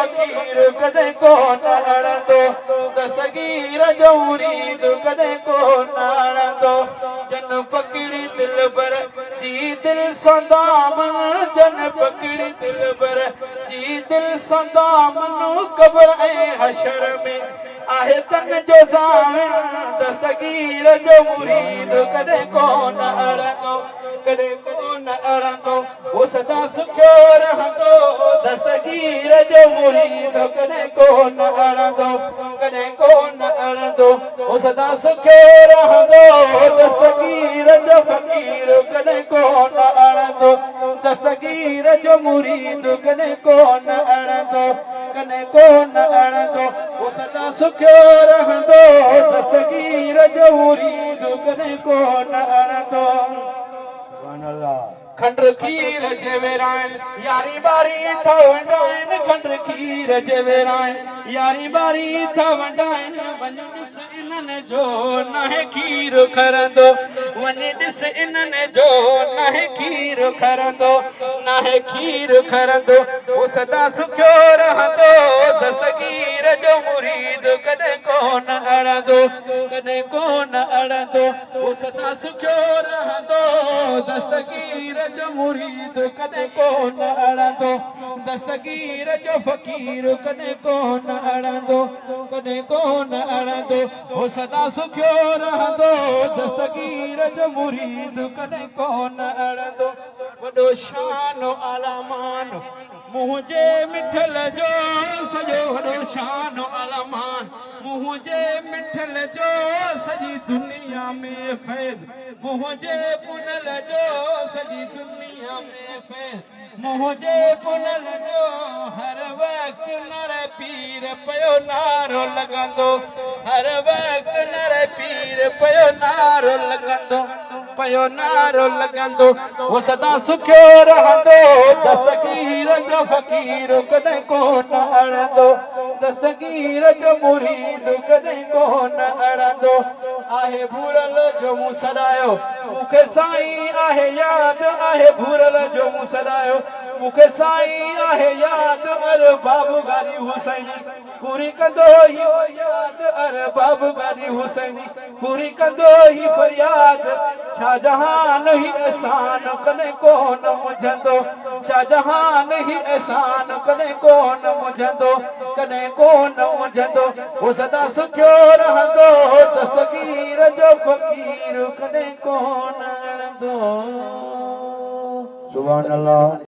फ़क़ीर कॾहिं कोन अड़ंदो दस्तगीर जो मुरीद कॾहिं कोन अड़ंदो जन पकड़ी दिलबर जी दिल संदामन जन पकड़ी दिलबर जी दिल संदामन कब्र ऐं हशर में आहे तन जो ज़ामिन दस्तगीर जो मुरीद कॾहिं कोन अड़ंदो कॾहिं कोन अड़ंदो वो सदा सुखियो रहंदो दस्तगीर जो मुरीद कॾहिं कोन अड़ंदो कॾहिं कोन अड़ंदो वो सदा सुखियो रहंदो दस्तगीर जो फ़क़ीर कॾहिं कोन अड़ंदो दस्तगीर जो मुरीद कॾहिं कोन अड़ंदो कॾहिं कोन अड़ंदो वो सदा सुखियो रहंदो दस्तगीर जो मुरीद कॾहिं कोन अड़ंदो खंड खीर जे वेराइन यारी बारी था वंडाइन खंड खीर जे वेराइन यारी बारी था वंडाइन वञ ॾिस इन्हनि जो नाहे खीर खरंदो वञ ॾिस इन्हनि जो नाहे खीर खरंदो नाहे खीर खरंदो वो सदा सुखियो रहंदो दस्तगीर जो मुरीद कॾहिं कोन अड़ंदो कॾहिं कोन अड़ंदो वो सदा सुखियो रहंदो दस्तगीर जो मुरीद कॾहिं कोन अड़ंदो दस्तगीर जो फ़क़ीर कॾहिं कोन अड़ंदो कॾहिं कोन अड़ंदो वो सदा सुखियो रहंदो दस्तगीर जो मुरीद कॾहिं कोन अड़ंदो वॾो शान आलामान मुंहिंजे मिठल जो सॼो वॾो शान आलामान मुंहिंजे मिठल जो सॼी दुनिया में फैज़ मुंहिंजे पुनल जो सॼी दुनिया में फैज़ मुंहिंजे पुनल जो हर वक़्तु नर पीर पियो नारो लॻंदो हर वक़्तु नर पीर पियो नारो लॻंदो पियो नारो लॻंदो वो सदा सुखियो रहंदो दस्तगीर जो फ़क़ीर कॾहिं कोन अड़ंदो दस्तगीर जो मुरीद कॾहिं कोन अड़ंदो आहे भूरल जो मूं सॾायो मूंखे साईं आहे यादि आहे भूरल जो मूं सॾायो मूंखे साईं आहे यादि अरे बाबू गारी हुसैनी पूरी कंदो ई यादि अरे बाबू गारी हुसैनी पूरी कंदो ई फरियाद शाहजहान ही एहसान कॾहिं कोन मुंझंदो शाहजहान ही एहसान कॾहिं कोन मुंझंदो कॾहिं कोन मुंझंदो वो सदा सुखियो रहंदो दस्तगीर जो फ़क़ीर कॾहिं कोन अड़ंदो सुभान अल्लाह।